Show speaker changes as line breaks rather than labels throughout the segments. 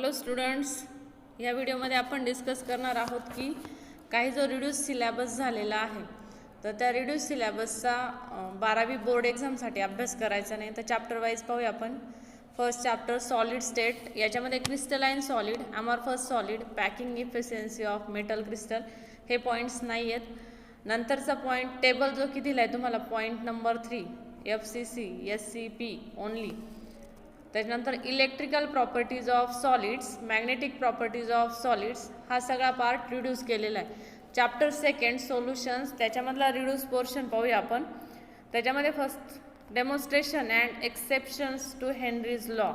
Hello students, या व्हिडिओमध्ये आपण डिस्कस करणार आहोत की काही जो रिड्यूस सिलेबस झालेला आहे तर त्या रिड्यूस सिलेबसचा 12वी बोर्ड एक्झामसाठी अभ्यास करायचा नाही. तर चॅप्टर वाईज पाहूया आपण. फर्स्ट चॅप्टर सॉलिड स्टेट, याच्यामध्ये crystalline solid, amorphous solid, packing efficiency of metal crystal हे पॉईंट्स नाही आहेत. नंतरचा पॉईंट टेबल जो की दिला आहे तुम्हाला point number 3 FCC SCP only. त्याच्यानंतर electrical properties of solids, magnetic properties of solids हा सगळा पार्ट रिड्यूस केलेला आहे. चॅप्टर सेकंड सोल्युशन्स, त्याच्यामधला रिड्यूस पोर्शन पाहूया आपण. त्याच्यामध्ये first demonstration and exceptions to Henry's law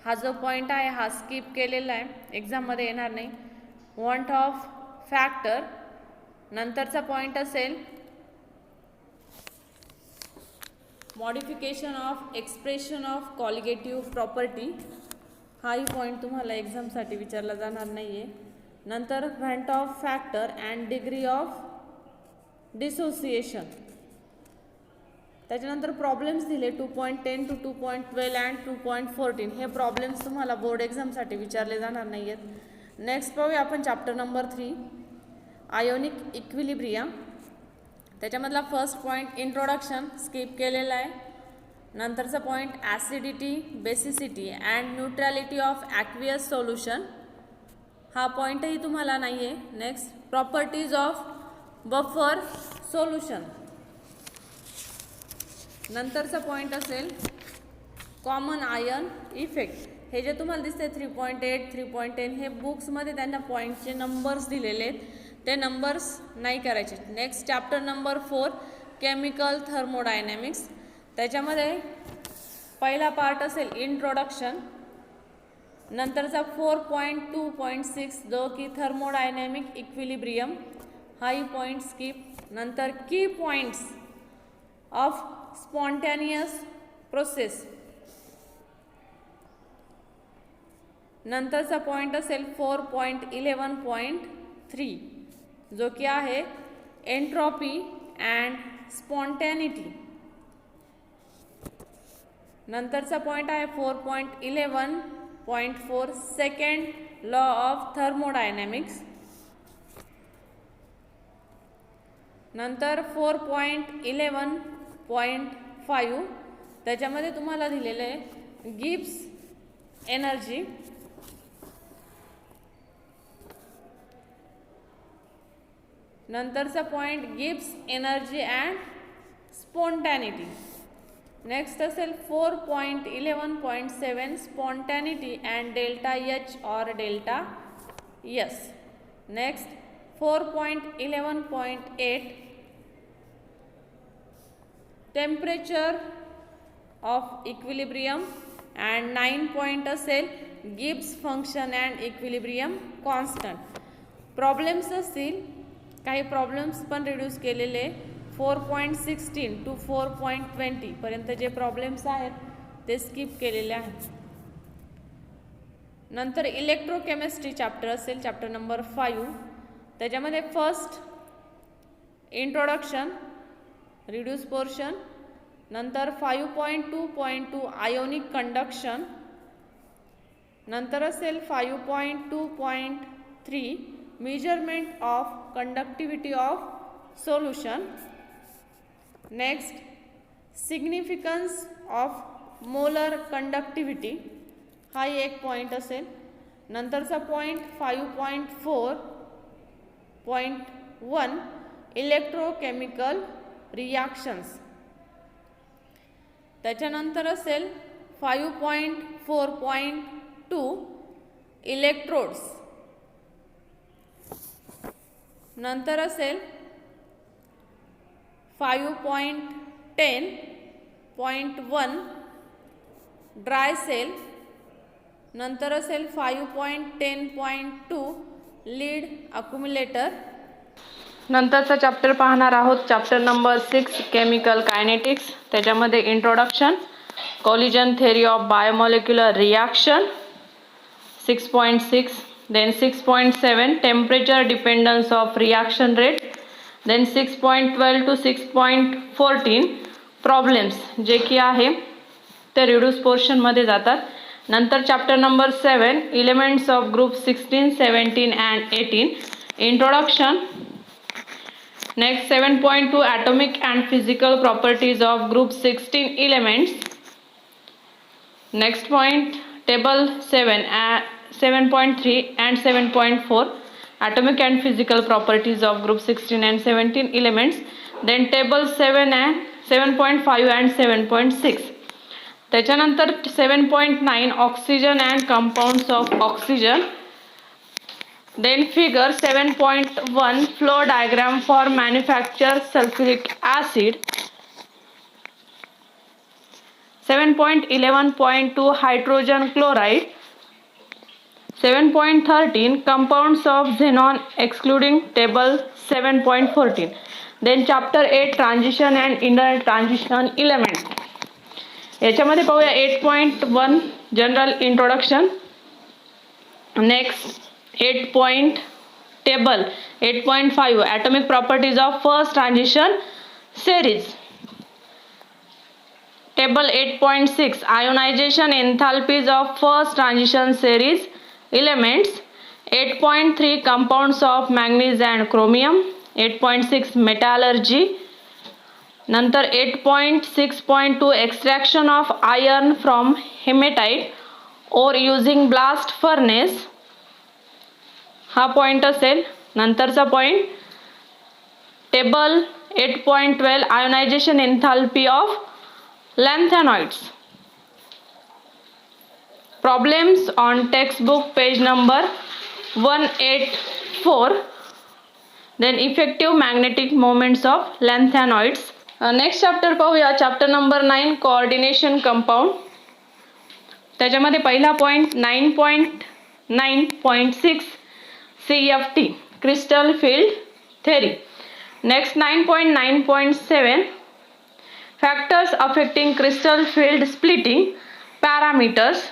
हा जो पॉईंट आहे हा स्किप केलेला आहे, एक्झाममध्ये येणार नाही. वॉन्ट ऑफ फॅक्टर, नंतरचा पॉईंट असेल modification of expression of colligative property, हाही पॉईंट तुम्हाला एक्झामसाठी विचारला जाणार नाही आहे. नंतर van't Hoff factor and degree of dissociation. त्याच्यानंतर प्रॉब्लेम्स दिले 2.10 to 2.12 अँड 2.14 हे प्रॉब्लेम्स तुम्हाला बोर्ड एक्झामसाठी विचारले जाणार नाही आहेत. नेक्स्ट पाहूया आपण चॅप्टर नंबर 3 आयोनिक इक्विलिब्रियम. त्याच्यामधला फर्स्ट पॉईंट इंट्रोडक्शन स्किप केलेला आहे. नंतरचा point acidity, basicity and neutrality of aqueous solution हा पॉईंटही तुम्हाला नाही आहे. Next properties of buffer solution. नंतरचा पॉईंट असेल कॉमन आयन इफेक्ट. हे जे तुम्हाला दिसते 3.8 3.10 हे बुक्समध्ये त्यांना पॉईंटचे नंबर्स दिलेले आहेत, ते नंबर्स नाही करायचे. Next chapter number 4 chemical thermodynamics. त्याच्यामध्ये पहिला पार्ट असेल इंट्रोडक्शन. नंतरचा 4.2.6 जो की थर्मोडायनॅमिक इक्विलिब्रियम हाही पॉईंट स्किप. नंतर की पॉईंट्स ऑफ स्पॉन्टॅनियस प्रोसेस. नंतरचा पॉईंट असेल 4.11.3 जो की आहे एंट्रॉपी अँड स्पॉन्टॅनिटी. नंतरचा पॉईंट आहे 4.11.4 सेकंड लॉ ऑफ थर्मोडायनॅमिक्स. नंतर 4.11.5 त्याच्यामध्ये तुम्हाला दिलेलं आहे गिब्स एनर्जी. नंतरचा point Gibbs energy and spontaneity. Next असेल 4.11.7 स्पॉन्टॅनिटी अँड डेल्टा H और delta S. Next 4.11.8 temperature of equilibrium and 9 point असेल Gibbs function and equilibrium constant. Problems असतील, काही प्रॉब्लेम्स पण रिड्यूस केलेले 4.16 to 4.20 पर्यंत जे प्रॉब्लेम्स आहेत ते स्किप केलेले आहेत. नंतर इलेक्ट्रोकेमिस्ट्री चॅप्टर असेल चॅप्टर नंबर 5. त्याच्यामध्ये फर्स्ट इंट्रोडक्शन रिड्यूस पोर्शन. नंतर 5.2.2 आयोनिक कंडक्शन. नंतर असेल 5.2.3 measurement of conductivity of solution. Next significance of molar conductivity हा एक पॉईंट असेल. नंतरचा पॉईंट 5.4.1 इलेक्ट्रोकेमिकल रिॲक्शन्स. त्याच्यानंतर असेल 5.4.2 इलेक्ट्रोड्स. नंतर असेल 5.10.1 ड्राय सेल. नंतर असेल 5.10.2 लीड अक्युमुलेटर. नंतरचा चॅप्टर पाहणार आहोत चॅप्टर नंबर 6 केमिकल कायनेटिक्स. त्याच्यामध्ये introduction, collision theory of biomolecular reaction 6.6. then 6.7 temperature dependence of reaction rate, then 6.12 to 6.14 problems जे की आहे ते रिड्यूस पोर्शनमध्ये जातात. नंतर chapter number 7 elements of group 16, 17 and 18 introduction. Next 7.2 atomic and physical properties of group 16 elements. Next point table 7.3 and 7.4 atomic and physical properties of group 16 and 17 elements. Then table 7 and 7.5 and 7.6. त्याच्यानंतर 7.9 oxygen and compounds of oxygen. Then figure 7.1 flow diagram for manufacture sulphuric acid. 7.11.2 hydrogen chloride. 7.13 compounds of xenon excluding table 7.14. Then chapter 8 transition and inter transition element. याच्यामध्ये पाहूया 8.1 general introduction. Next 8 table 8.5 atomic properties of first transition series. Table 8.6 ionisation enthalpies of first transition series elements. 8.3 compounds of manganese and chromium. 8.6 metallurgy. नंतर 8.6.2 extraction of iron from haematite और using blast furnace. हा point असेल. नंतरचा point table 8.12 ionisation enthalpy of lanthanoids. Problems on textbook page number 184. Then effective magnetic moments of lanthanoids. Next chapter पाहूया chapter number 9 coordination compound. त्याच्यामध्ये पहिला point 9.9.6 CFT crystal field theory. Next 9.9.7 factors affecting crystal field splitting parameters.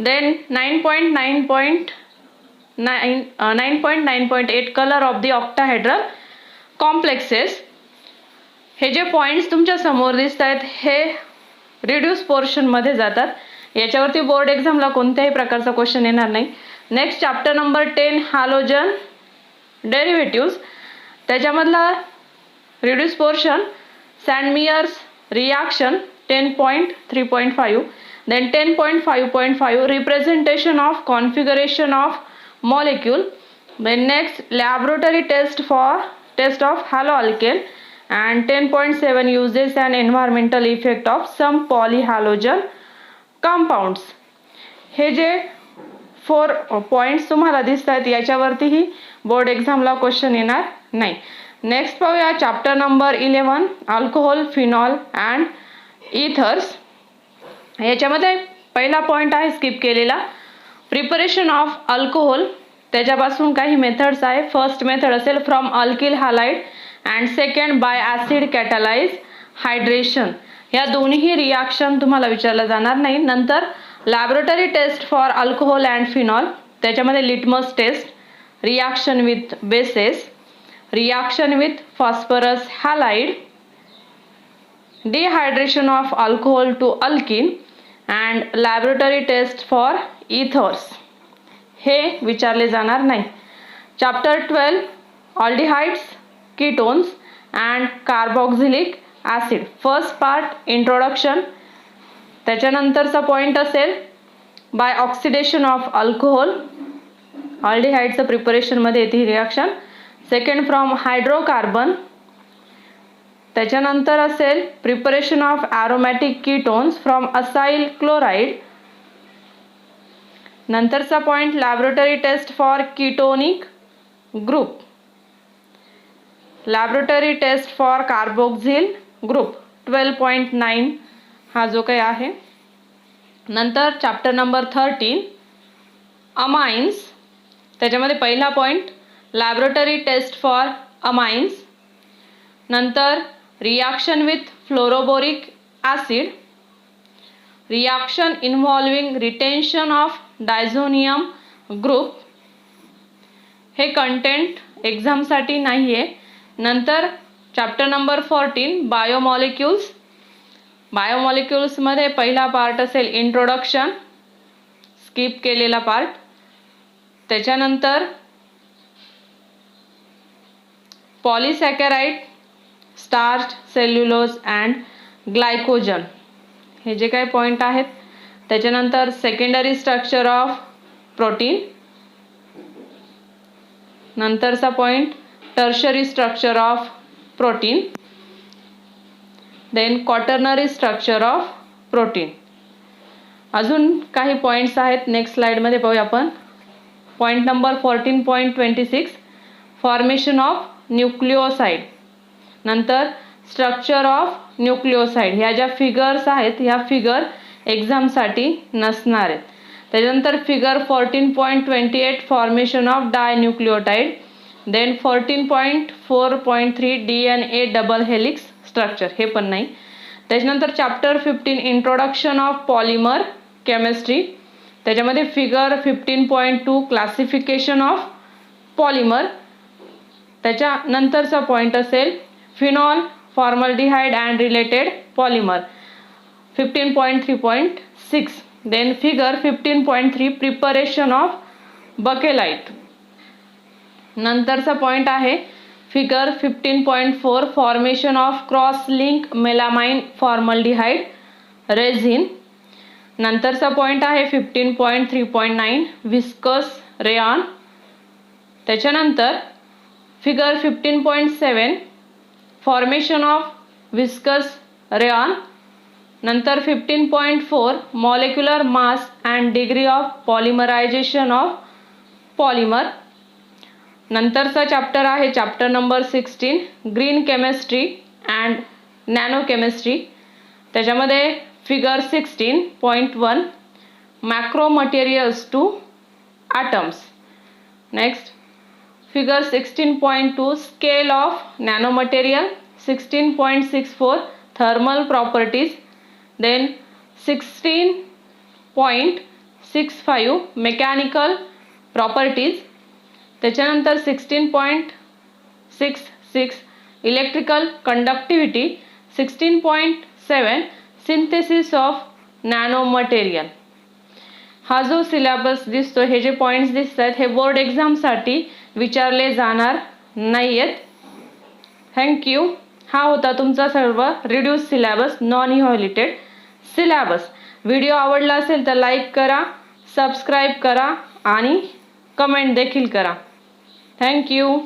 Then 9.9.8 colour of the octahedral complexes. हे जे points तुमच्या समोर दिसत आहेत हे रिड्यूस पोर्शनमध्ये जातात. याच्यावरती बोर्ड एक्झामला कोणत्याही प्रकारचा क्वेश्चन येणार नाही. Next chapter number 10 halogen derivatives. त्याच्यामधला reduce portion Sandmeyer's reaction 10.3.5. Then 10.5.5 representation of configuration of molecule. Then next laboratory test of haloalkane. and 10.7 uses and environmental effect of some polyhalogen compounds. हे जे 4 points तुम्हाला दिसत आहेत याच्यावरतीही board एक्झामला question येणार नाही. Next पाहूया chapter number 11 alcohol, phenol and ethers. याच्यामध्ये पहिला पॉइंट आहे स्किप केलेला प्रिपरेशन ऑफ अल्कोहोल. त्याच्यापासून काही मेथड्स आहे. फर्स्ट मेथड असेल from alkyl halide and second by acid catalysed hydration. या दोन्ही रिॲक्शन तुम्हाला विचारलं जाणार नाही. नंतर laboratory test for alcohol and phenol. त्याच्यामध्ये litmus test, reaction with bases, reaction with phosphorus halide, dehydration of alcohol to alkene and laboratory test for ethers. हे विचारले जाणार नाही. Chapter 12 aldehydes, ketones and carboxylic acid. First part introduction. त्याच्यानंतरचा point असेल by oxidation of alcohol. ऑल्डिहाइडचं प्रिपरेशनमध्ये येते ही रिॲक्शन. Second from hydrocarbon. त्याच्यानंतर असेल preparation of aromatic ketones from acyl chloride. नंतरचा point laboratory test for ketonic group. Laboratory test for carboxyl group 12.9 हा जो काही आहे. नंतर चॅप्टर नंबर 13 अमाइन्स. त्याच्यामध्ये पहिला point laboratory test for amines. नंतर reaction with fluoroboric acid, reaction involving retention of diazonium group. हे कंटेंट एक्झामसाठी नाही आहे. नंतर चॅप्टर नंबर 14 बायोमॉलिक्युल्स. बायोमॉलिक्युल्समध्ये पहिला पार्ट असेल इंट्रोडक्शन. स्किप केलेला पार्ट. त्याच्यानंतर polysaccharide, starch, cellulose and glycogen हे जे काही पॉईंट आहेत. त्याच्यानंतर सेकंडरी स्ट्रक्चर ऑफ प्रोटीन. नंतरचा point tertiary structure of protein. Then quaternary structure of protein. अजून काही पॉईंट्स आहेत, नेक्स्ट स्लाइडमध्ये पाहूया आपण. Point number 14.26 formation of nucleoside. नंतर स्ट्रक्चर ऑफ न्यूक्लिओसाइड. ह्या ज्या फिगर्स आहेत ह्या फिगर एक्झामसाठी नसणार आहेत. त्याच्यानंतर figure 14.28 formation of dinucleotide. Then 14.4.3 DNA double helix structure हे पण नाही. त्याच्यानंतर chapter 15 introduction of polymer chemistry. त्याच्यामध्ये फिगर 15.2 क्लासिफिकेशन ऑफ पॉलिमर. त्याच्यानंतरचा पॉईंट असेल phenol, formaldehyde and related polymer 15.3.6. Then figure 15.3 preparation of bakelite. नंतरचा पॉईंट आहे figure 15.4 formation of cross link melamine formaldehyde resin. नंतरचा पॉईंट आहे 15.3.9 विस्कस रेयॉन. त्याच्यानंतर figure 15.7 formation of viscous rayon. नंतर 15.4 molecular mass and degree of polymerisation of polymer. नंतरचा chapter आहे chapter number 16 green chemistry and nano chemistry. त्याच्यामध्ये figure 16.1 macro materials to atoms. Next figure 16.2 scale of nano material. 16.64 thermal properties. Then 16.65 mechanical properties. त्याच्यानंतर 16.66 electrical conductivity. 16.7 synthesis of nano material. हा जो syllabus दिसतो, हे जे points दिसत आहेत हे बोर्ड एक्झामसाठी विचारले जाणार नाही आहेत. थँक्यू. हा होता तुमचा सर्व reduce syllabus, non evaluated syllabus. Video आवडला असेल तर लाईक करा, सबस्क्राईब करा आणि कमेंट देखील करा. थँक्यू.